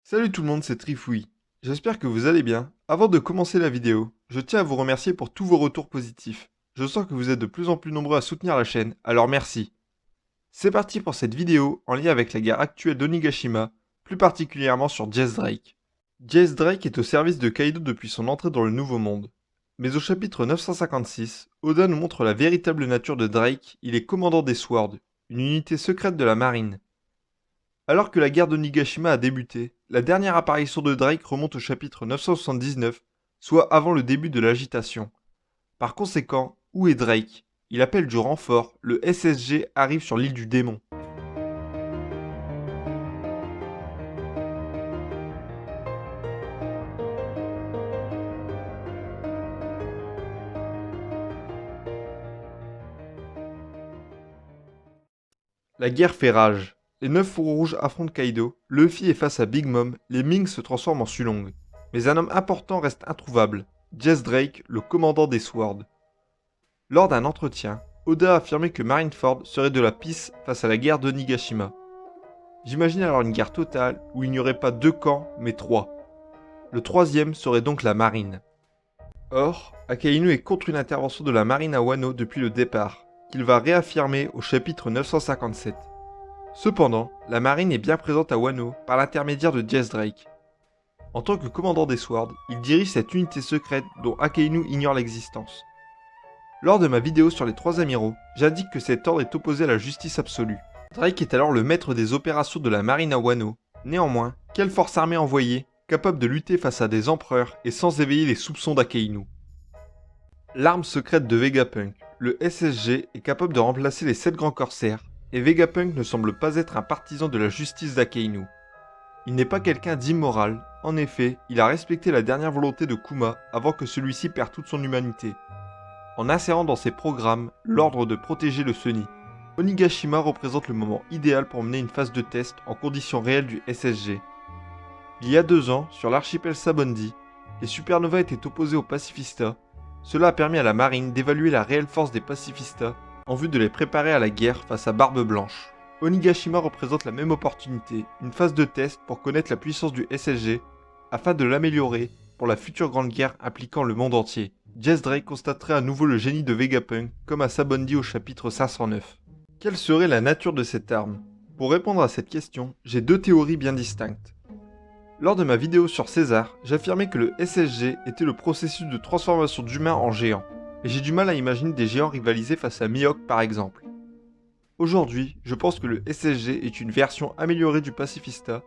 Salut tout le monde, c'est Trifouille. J'espère que vous allez bien. Avant de commencer la vidéo, je tiens à vous remercier pour tous vos retours positifs. Je sens que vous êtes de plus en plus nombreux à soutenir la chaîne, alors merci. C'est parti pour cette vidéo en lien avec la guerre actuelle d'Onigashima, plus particulièrement sur Jess Drake. Jess Drake est au service de Kaido depuis son entrée dans le Nouveau Monde. Mais au chapitre 956, Oda nous montre la véritable nature de Drake, il est commandant des Swords, une unité secrète de la marine. Alors que la guerre d'Onigashima a débuté, la dernière apparition de Drake remonte au chapitre 979, soit avant le début de l'agitation. Par conséquent, où est Drake? Il appelle du renfort, le SSG arrive sur l'île du démon. La guerre fait rage. Les 9 fours rouges affrontent Kaido, Luffy est face à Big Mom, les Ming se transforment en Sulong. Mais un homme important reste introuvable, Jess Drake, le commandant des Swords. Lors d'un entretien, Oda a affirmé que Marineford serait de la pisse face à la guerre d'Onigashima. J'imagine alors une guerre totale où il n'y aurait pas deux camps, mais trois. Le troisième serait donc la marine. Or, Akainu est contre une intervention de la marine à Wano depuis le départ, qu'il va réaffirmer au chapitre 957. Cependant, la marine est bien présente à Wano par l'intermédiaire de Jess Drake. En tant que commandant des Swords, il dirige cette unité secrète dont Akainu ignore l'existence. Lors de ma vidéo sur les trois amiraux, j'indique que cet ordre est opposé à la justice absolue. Drake est alors le maître des opérations de la marine à Wano. Néanmoins, quelle force armée envoyer, capable de lutter face à des empereurs et sans éveiller les soupçons d'Akainu? L'arme secrète de Vegapunk, le SSG, est capable de remplacer les 7 grands corsaires, et Vegapunk ne semble pas être un partisan de la justice d'Akainu. Il n'est pas quelqu'un d'immoral, en effet, il a respecté la dernière volonté de Kuma avant que celui-ci perde toute son humanité, en insérant dans ses programmes l'ordre de protéger le Sunny. Onigashima représente le moment idéal pour mener une phase de test en conditions réelles du SSG. Il y a 2 ans, sur l'archipel Sabondi, les supernovas étaient opposés aux pacifistas. Cela a permis à la marine d'évaluer la réelle force des pacifistas en vue de les préparer à la guerre face à Barbe Blanche. Onigashima représente la même opportunité, une phase de test pour connaître la puissance du SSG afin de l'améliorer pour la future grande guerre impliquant le monde entier. Jess Drake constaterait à nouveau le génie de Vegapunk comme à Sabondi au chapitre 509. Quelle serait la nature de cette arme? Pour répondre à cette question, j'ai 2 théories bien distinctes. Lors de ma vidéo sur César, j'affirmais que le SSG était le processus de transformation d'humains en géants, et j'ai du mal à imaginer des géants rivaliser face à Mihawk par exemple. Aujourd'hui, je pense que le SSG est une version améliorée du pacifista,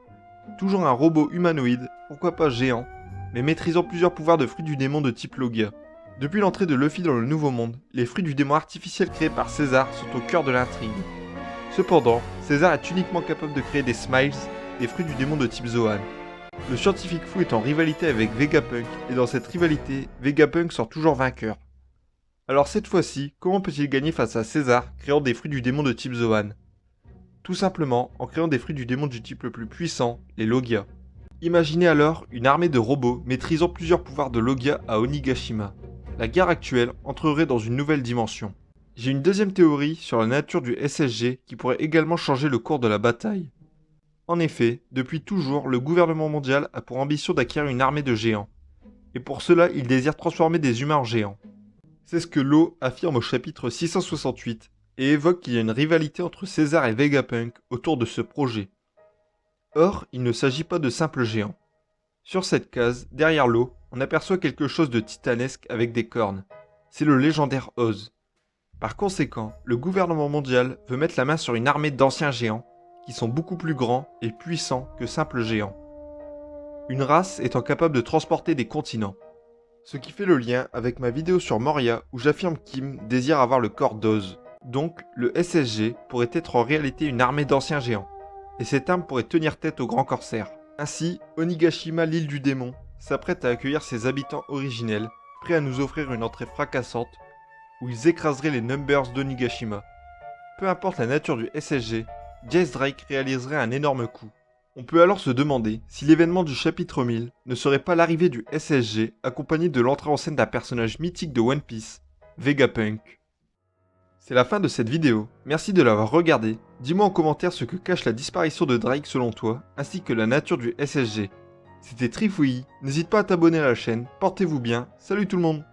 toujours un robot humanoïde, pourquoi pas géant, mais maîtrisant plusieurs pouvoirs de fruits du démon de type Logia. Depuis l'entrée de Luffy dans le Nouveau Monde, les fruits du démon artificiels créés par César sont au cœur de l'intrigue. Cependant, César est uniquement capable de créer des Smiles, des fruits du démon de type Zoan. Le scientifique fou est en rivalité avec Vegapunk, et dans cette rivalité, Vegapunk sort toujours vainqueur. Alors cette fois-ci, comment peut-il gagner face à César, créant des fruits du démon de type Zoan? Tout simplement en créant des fruits du démon du type le plus puissant, les Logia. Imaginez alors une armée de robots maîtrisant plusieurs pouvoirs de Logia à Onigashima. La guerre actuelle entrerait dans une nouvelle dimension. J'ai une deuxième théorie sur la nature du SSG qui pourrait également changer le cours de la bataille. En effet, depuis toujours, le gouvernement mondial a pour ambition d'acquérir une armée de géants. Et pour cela, il désire transformer des humains en géants. C'est ce que Law affirme au chapitre 668 et évoque qu'il y a une rivalité entre César et Vegapunk autour de ce projet. Or, il ne s'agit pas de simples géants. Sur cette case, derrière Law, on aperçoit quelque chose de titanesque avec des cornes. C'est le légendaire Oz. Par conséquent, le gouvernement mondial veut mettre la main sur une armée d'anciens géants qui sont beaucoup plus grands et puissants que simples géants. Une race étant capable de transporter des continents. Ce qui fait le lien avec ma vidéo sur Moria où j'affirme qu'Im désire avoir le corps d'Oz. Donc, le SSG pourrait être en réalité une armée d'anciens géants. Et cette arme pourrait tenir tête aux grands corsaires. Ainsi, Onigashima, l'île du démon, s'apprête à accueillir ses habitants originels, prêts à nous offrir une entrée fracassante, où ils écraseraient les Numbers d'Onigashima. Peu importe la nature du SSG, Jess Drake réaliserait un énorme coup. On peut alors se demander si l'événement du chapitre 1000 ne serait pas l'arrivée du SSG accompagné de l'entrée en scène d'un personnage mythique de One Piece, Vegapunk. C'est la fin de cette vidéo. Merci de l'avoir regardée. Dis-moi en commentaire ce que cache la disparition de Drake selon toi, ainsi que la nature du SSG. C'était Trifouillis, n'hésite pas à t'abonner à la chaîne, portez-vous bien, salut tout le monde.